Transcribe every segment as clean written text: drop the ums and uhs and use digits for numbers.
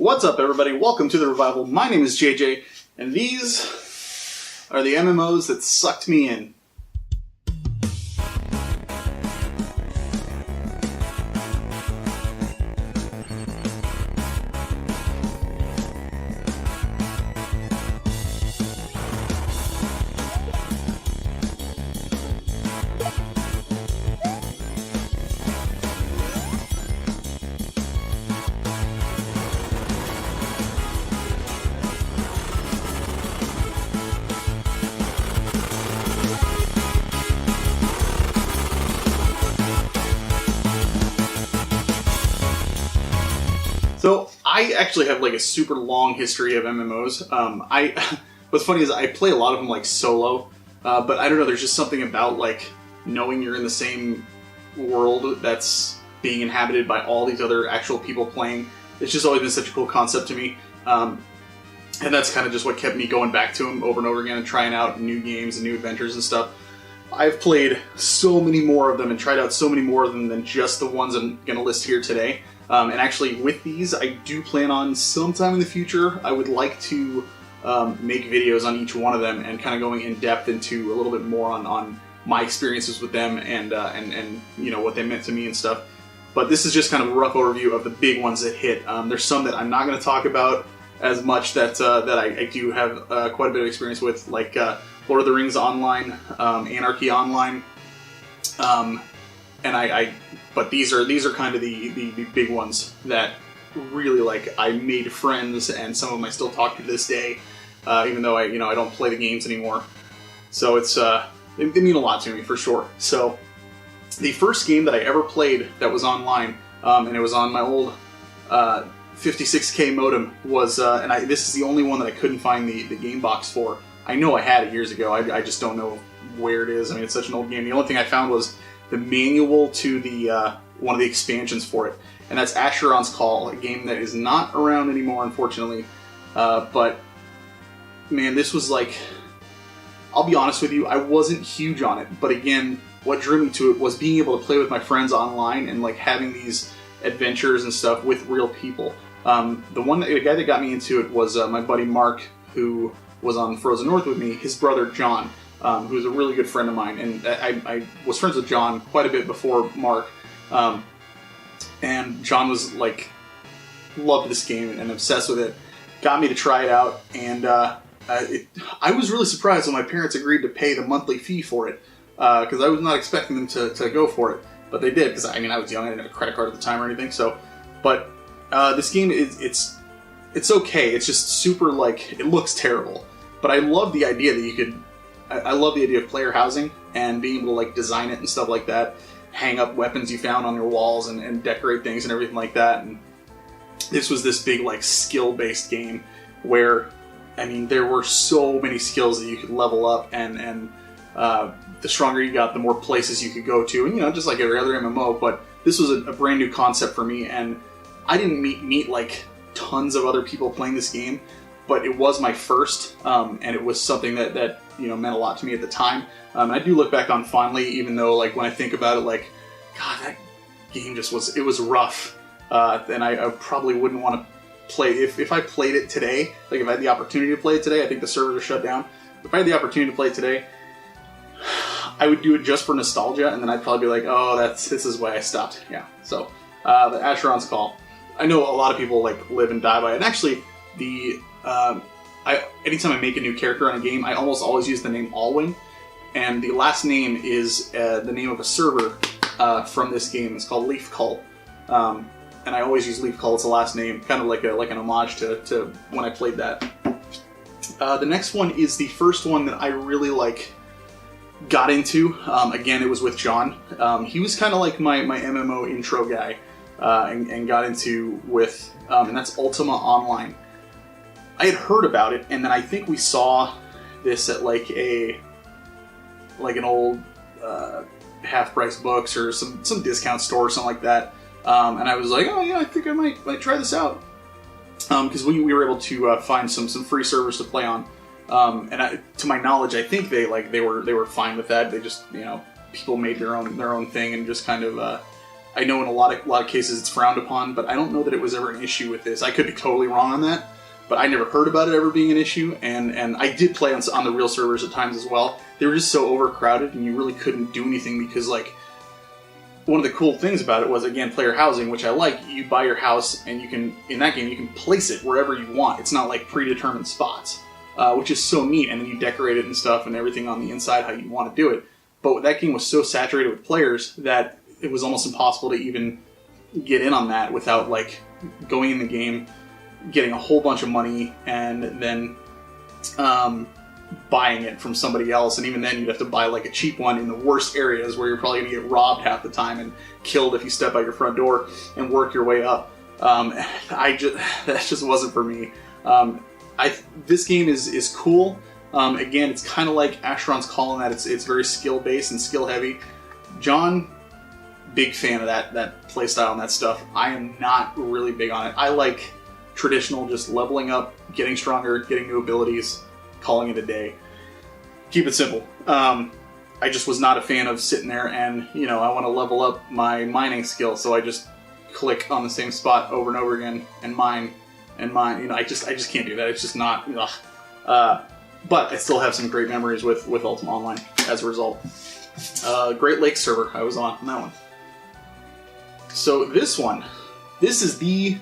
What's up, everybody? Welcome to the Revival. My name is JJ, and these are the MMOs that sucked me in. So, I actually have like a super long history of MMOs. What's funny is I play a lot of them like solo, but I don't know, there's just something about like knowing you're in the same world that's being inhabited by all these other actual people playing. It's just always been such a cool concept to me. And that's kind of just what kept me going back to them over and over again and trying out new games and new adventures and stuff. I've played so many more of them and tried out so many more of them than just the ones I'm going to list here today. And actually, with these, I do plan on sometime in the future, I would like to make videos on each one of them and kind of going in depth into a little bit more on my experiences with them and you know what they meant to me and stuff. But this is just kind of a rough overview of the big ones that hit. There's some that I'm not going to talk about as much that I do have quite a bit of experience with, like Lord of the Rings Online, Anarchy Online, but these are kind of the big ones that really, like, I made friends, and some of them I still talk to this day, even though I don't play the games anymore. So it's they mean a lot to me for sure. So the first game that I ever played that was online, and it was on my old 56K modem, was this is the only one that I couldn't find the game box for. I know I had it years ago. I just don't know where it is. I mean, it's such an old game. The only thing I found was the manual to the one of the expansions for it, and that's Asheron's Call, a game that is not around anymore, unfortunately. But man, this was like, I'll be honest with you, I wasn't huge on it. But again, what drew me to it was being able to play with my friends online and like having these adventures and stuff with real people. The guy that got me into it was my buddy Mark, who was on Frozen North with me. His brother John, who's a really good friend of mine, and I was friends with John quite a bit before Mark, and John was like, loved this game and obsessed with it, got me to try it out, and I was really surprised when my parents agreed to pay the monthly fee for it, because I was not expecting them to go for it, but they did, because I was young, I didn't have a credit card at the time or anything, so, but this game, it's okay, it's just super, like, it looks terrible, but I love the idea that you could, I love the idea of player housing and being able to like design it and stuff like that, hang up weapons you found on your walls and decorate things and everything like that. And this was this big like skill-based game where, I mean, there were so many skills that you could level up, and the stronger you got, the more places you could go to, and just like every other MMO. But this was a brand new concept for me, and I didn't meet like tons of other people playing this game. But it was my first, and it was something that meant a lot to me at the time. And I do look back on fondly, even though like when I think about it, like, God, that game just was rough. And I probably wouldn't want to play if I played it today. Like if I had the opportunity to play it today, I think the servers are shut down. If I had the opportunity to play it today, I would do it just for nostalgia, and then I'd probably be like, oh, this is why I stopped. Yeah. So the Asheron's Call. I know a lot of people like live and die by it. And actually, anytime I make a new character on a game, I almost always use the name Alwyn, and the last name is the name of a server from this game. It's called Leaf Cult, and I always use Leaf Cult as the last name, kind of like an homage to when I played that. The next one is the first one that I really like got into. Again, it was with John. He was kind of like my MMO intro guy, and got into with, and that's Ultima Online. I had heard about it, and then I think we saw this at like an old half-price books or some discount store or something like that, and I was like, oh yeah, I think I might try this out, because we were able to find some free servers to play on, and to my knowledge, I think they were fine with that. They just people made their own thing and just kind of I know in a lot of cases it's frowned upon, but I don't know that it was ever an issue with this. I could be totally wrong on that, but I never heard about it ever being an issue, and I did play on the real servers at times as well. They were just so overcrowded, and you really couldn't do anything because, like, one of the cool things about it was, again, player housing, which I like. You buy your house, and you can, in that game, you can place it wherever you want. It's not like predetermined spots, which is so neat, and then you decorate it and stuff and everything on the inside how you want to do it. But that game was so saturated with players that it was almost impossible to even get in on that without, like, going in the game, getting a whole bunch of money, and then buying it from somebody else. And even then you'd have to buy like a cheap one in the worst areas where you're probably going to get robbed half the time and killed if you step out your front door and work your way up. That just wasn't for me. This game is cool. Again, it's kind of like Asheron's Call in that it's very skill based and skill heavy. John, big fan of that play style and that stuff. I am not really big on it. I like traditional, just leveling up, getting stronger, getting new abilities, calling it a day. Keep it simple. I just was not a fan of sitting there and, I want to level up my mining skill, so I just click on the same spot over and over again and mine and mine. I just can't do that. It's just not. But I still have some great memories with Ultima Online as a result. Great Lakes server I was on that one. So this is the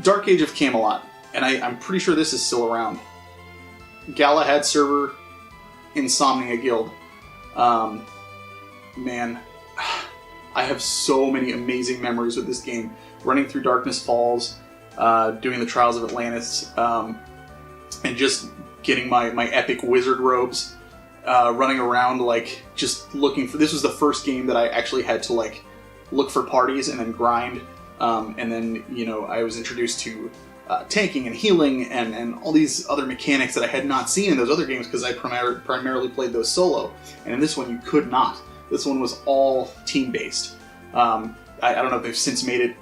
Dark Age of Camelot, and I'm pretty sure this is still around. Galahad server, Insomnia Guild. Man, I have so many amazing memories with this game. Running through Darkness Falls, doing the Trials of Atlantis, and just getting my epic wizard robes, running around, like, just looking for... This was the first game that I actually had to, like, look for parties and then grind, and then, I was introduced to tanking and healing and all these other mechanics that I had not seen in those other games because I primarily played those solo. And in this one, you could not. This one was all team-based. I don't know if they've since made it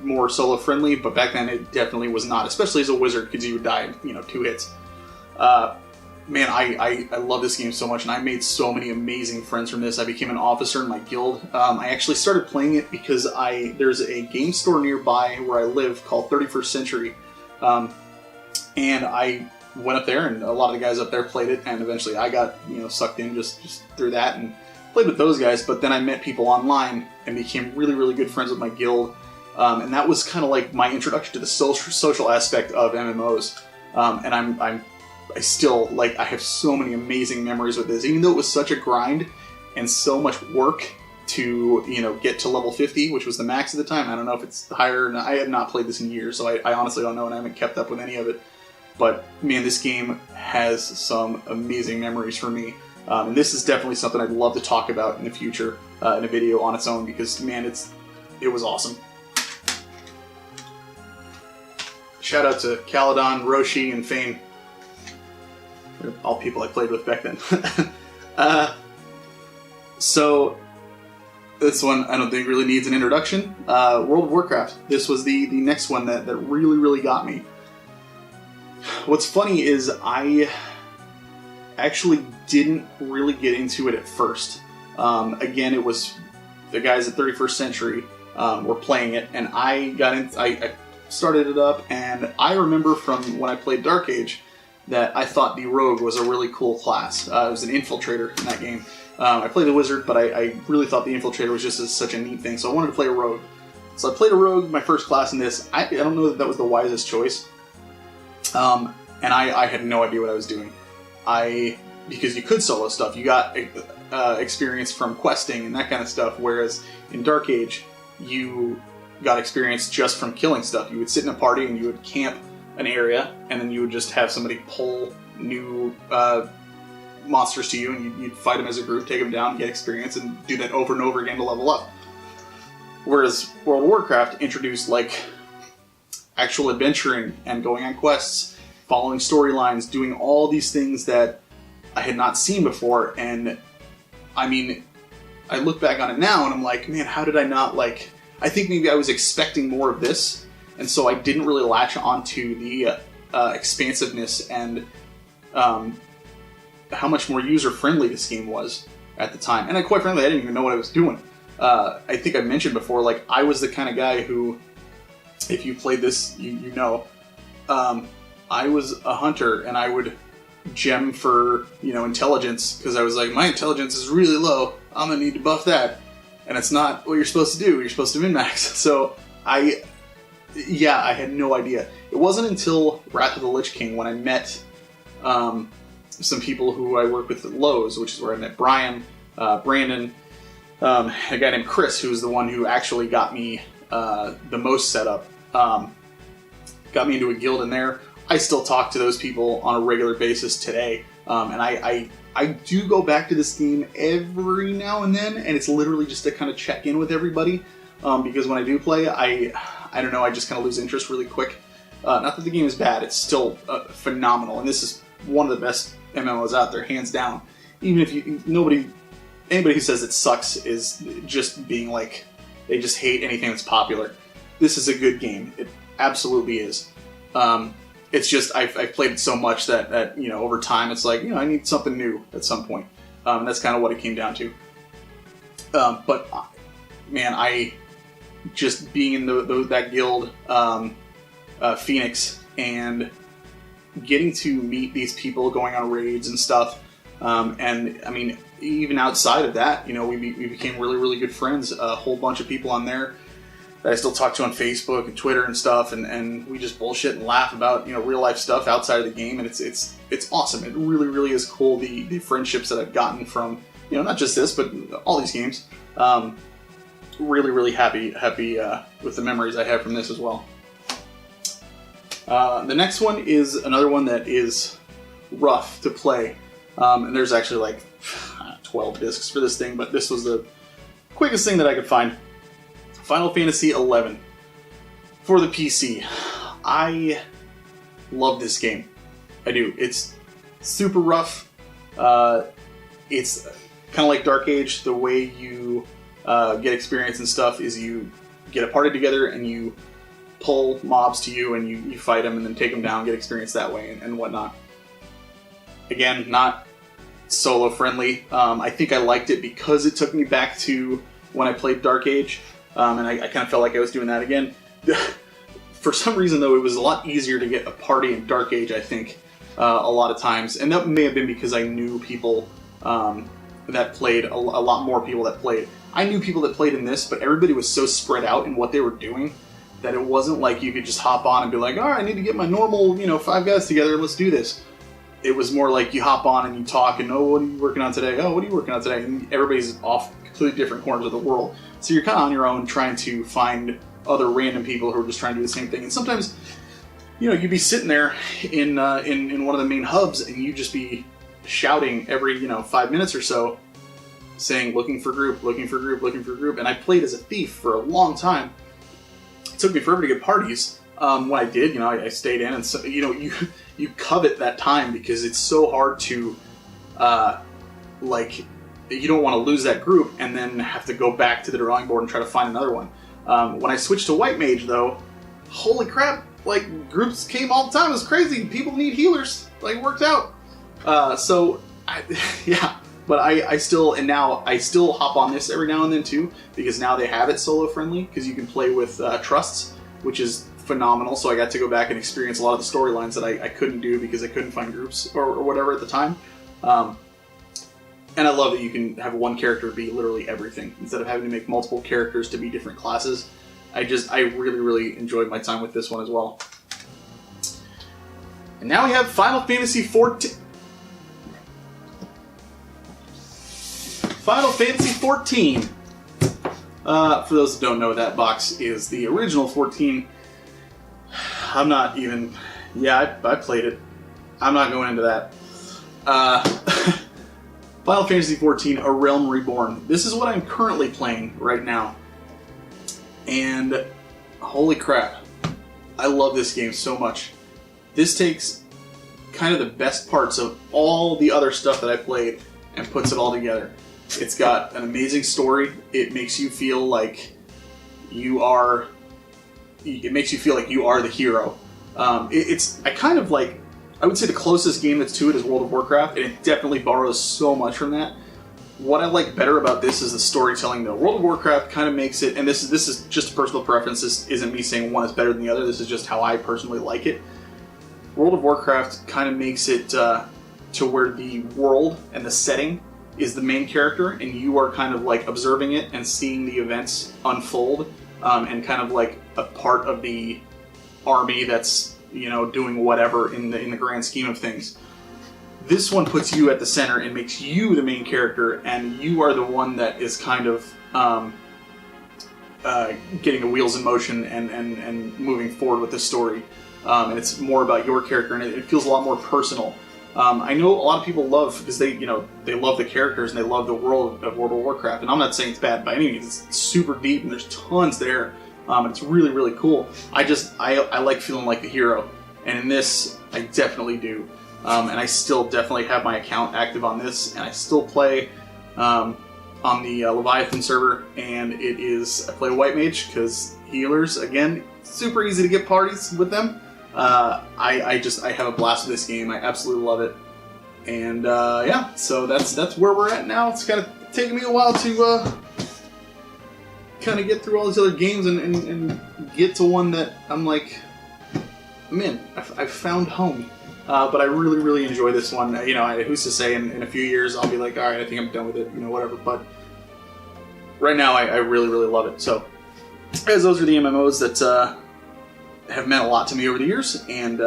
more solo-friendly, but back then it definitely was not, especially as a wizard, because you would die in 2 hits. Man, I love this game so much, and I made so many amazing friends from this. I became an officer in my guild. I actually started playing it because there's a game store nearby where I live called 31st Century, and I went up there, and a lot of the guys up there played it, and eventually I got sucked in just through that and played with those guys. But then I met people online and became really, really good friends with my guild, and that was kind of like my introduction to the social aspect of MMOs. And I still, I have so many amazing memories with this, even though it was such a grind and so much work to, get to level 50, which was the max at the time. I don't know if it's higher or not. I have not played this in years, so I honestly don't know, and I haven't kept up with any of it. But, man, this game has some amazing memories for me. And this is definitely something I'd love to talk about in the future, in a video on its own, because, man, it was awesome. Shout out to Caladon, Roshi, and Fane. They're all people I played with back then. So, this one I don't think really needs an introduction. World of Warcraft. This was the next one that really, really got me. What's funny is I actually didn't really get into it at first. Again, it was the guys at 31st Century were playing it, and I started it up, and I remember from when I played Dark Age that I thought the Rogue was a really cool class. It was an infiltrator in that game. I played the Wizard, but I really thought the infiltrator was just such a neat thing, so I wanted to play a Rogue. So I played a Rogue, my first class in this. I don't know that was the wisest choice. And I had no idea what I was doing. Because you could solo stuff, you got experience from questing and that kind of stuff, whereas in Dark Age, you got experience just from killing stuff. You would sit in a party and you would camp an area, and then you would just have somebody pull new monsters to you, and you'd fight them as a group, take them down, get experience, and do that over and over again to level up. Whereas World of Warcraft introduced actual adventuring and going on quests, following storylines, doing all these things that I had not seen before. And I mean, I look back on it now and I'm like, man, how did I not I think maybe I was expecting more of this, and so I didn't really latch onto the expansiveness and how much more user-friendly this game was at the time. And quite frankly, I didn't even know what I was doing. I think I mentioned before, like, I was the kind of guy who, if you played this, you know, I was a hunter, and I would gem for, you know, intelligence, because I was like, my intelligence is really low, I'm going to need to buff that. And it's not what you're supposed to do. You're supposed to min-max. So I had no idea. It wasn't until Wrath of the Lich King when I met some people who I work with at Lowe's, which is where I met Brian, Brandon, a guy named Chris, who's the one who actually got me the most set up. Got me into a guild in there. I still talk to those people on a regular basis today. And I do go back to this game every now and then, and it's literally just to kind of check in with everybody. Because when I do play, I don't know, I just kind of lose interest really quick. Not that the game is bad, it's still phenomenal, and this is one of the best MMOs out there, hands down. Even if anybody who says it sucks is just being like, they just hate anything that's popular. This is a good game. It absolutely is. It's just, I've played it so much that, you know, over time, it's like, you know, I need something new at some point. That's kind of what it came down to. But, man, I just being in that guild, Phoenix, and getting to meet these people going on raids and stuff. And, I mean, even outside of that, you know, we became really, really good friends. A whole bunch of people on there that I still talk to on Facebook and Twitter and stuff, and we just bullshit and laugh about, you know, real life stuff outside of the game, and it's awesome. It really, really is cool, the friendships that I've gotten from, you know, not just this, but all these games. Really, really happy with the memories I have from this as well. The next one is another one that is rough to play, and there's actually like 12 discs for this thing, but this was the quickest thing that I could find. Final Fantasy XI for the PC. I love this game. I do. It's super rough. It's kind of like Dark Age. The way you get experience and stuff is you get a party together and you pull mobs to you and you fight them and then take them down, get experience that way and whatnot. Again, not solo friendly. I think I liked it because it took me back to when I played Dark Age. And I kind of felt like I was doing that again. For some reason, though, it was a lot easier to get a party in Dark Age, I think, a lot of times. And that may have been because I knew people that played, a lot more people that played. I knew people that played in this, but everybody was so spread out in what they were doing that it wasn't like you could just hop on and be like, all right, I need to get my normal, 5 guys together, let's do this. It was more like you hop on and you talk and, oh, what are you working on today? Oh, what are you working on today? And everybody's off completely different corners of the world. So you're kind of on your own trying to find other random people who are just trying to do the same thing. And sometimes, you'd be sitting there in one of the main hubs and you'd just be shouting every, 5 minutes or so, saying, looking for group, looking for group, looking for group. And I played as a thief for a long time. It took me forever to get parties. When I did, I stayed in, and so, you covet that time because it's so hard to, you don't want to lose that group and then have to go back to the drawing board and try to find another one. When I switched to White Mage, though, holy crap, groups came all the time. It was crazy. People need healers. It worked out. But I still hop on this every now and then, too, because now they have it solo friendly, because you can play with trusts, which is phenomenal. So I got to go back and experience a lot of the storylines that I couldn't do because I couldn't find groups or whatever at the time. And I love that you can have one character be literally everything instead of having to make multiple characters to be different classes. I really, really enjoyed my time with this one as well. And now we have Final Fantasy XIV. Final Fantasy XIV. For those that don't know, that box is the original 14. I'm not even... Yeah, I played it. I'm not going into that. Final Fantasy XIV, A Realm Reborn. This is what I'm currently playing right now. And holy crap. I love this game so much. This takes kind of the best parts of all the other stuff that I played and puts it all together. It's got an amazing story. It makes you feel like you are... It makes you feel like you are the hero. I would say the closest game that's to it is World of Warcraft, and it definitely borrows so much from that. What I like better about this is the storytelling, though. World of Warcraft kind of makes it, and this is just a personal preference. This isn't me saying one is better than the other. This is just how I personally like it. World of Warcraft kind of makes it to where the world and the setting is the main character, and you are kind of like observing it and seeing the events unfold, and kind of like a part of the army that's, you know, doing whatever in the grand scheme of things. This one puts you at the center and makes you the main character, and you are the one that is kind of getting the wheels in motion and moving forward with the story. And it's more about your character, and it feels a lot more personal. I know a lot of people love, because they love the characters and they love the world of World of Warcraft, and I'm not saying it's bad by any means. It's super deep and there's tons there. It's really, really cool. I like feeling like the hero, and in this, I definitely do. And I still definitely have my account active on this, and I still play on the Leviathan server, and I play White Mage, because healers, again, super easy to get parties with them. I have a blast with this game. I absolutely love it. And yeah, so that's where we're at now. It's kind of taken me a while to kind of get through all these other games and get to one that I'm like, I'm in. I've found home. But I really, really enjoy this one. You know, who's to say in a few years I'll be like, all right, I think I'm done with it, you know, whatever. But right now I really, really love it. So, as those are the MMOs that have meant a lot to me over the years. And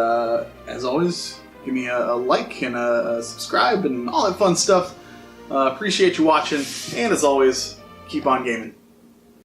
as always, give me a like and a subscribe and all that fun stuff. Appreciate you watching. And as always, keep on gaming.